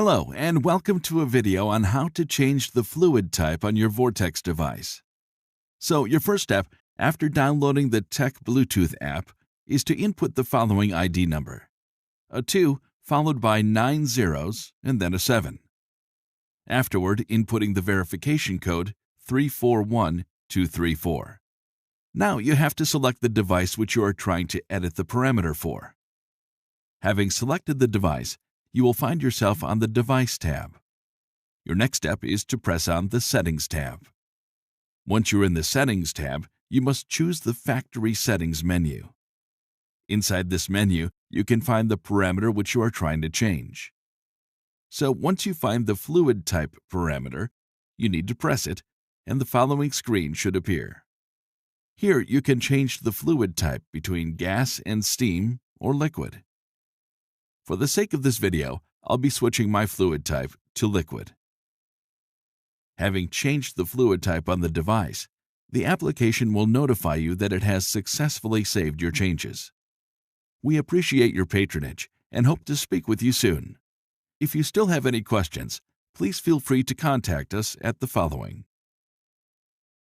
Hello, and welcome to a video on how to change the fluid type on your Vortex device. So, your first step after downloading the Tech Bluetooth app is to input the following ID number: a 2 followed by 9 zeros and then a 7. Afterward, inputting the verification code 341234. Now you have to select the device which you are trying to edit the parameter for. Having selected the device, you will find yourself on the Device tab. Your next step is to press on the Settings tab. Once you're in the Settings tab, you must choose the Factory Settings menu. Inside this menu, you can find the parameter which you are trying to change. So once you find the fluid type parameter, you need to press it, and the following screen should appear. Here you can change the fluid type between gas and steam or liquid. For the sake of this video, I'll be switching my fluid type to liquid. Having changed the fluid type on the device, the application will notify you that it has successfully saved your changes. We appreciate your patronage and hope to speak with you soon. If you still have any questions, please feel free to contact us at the following.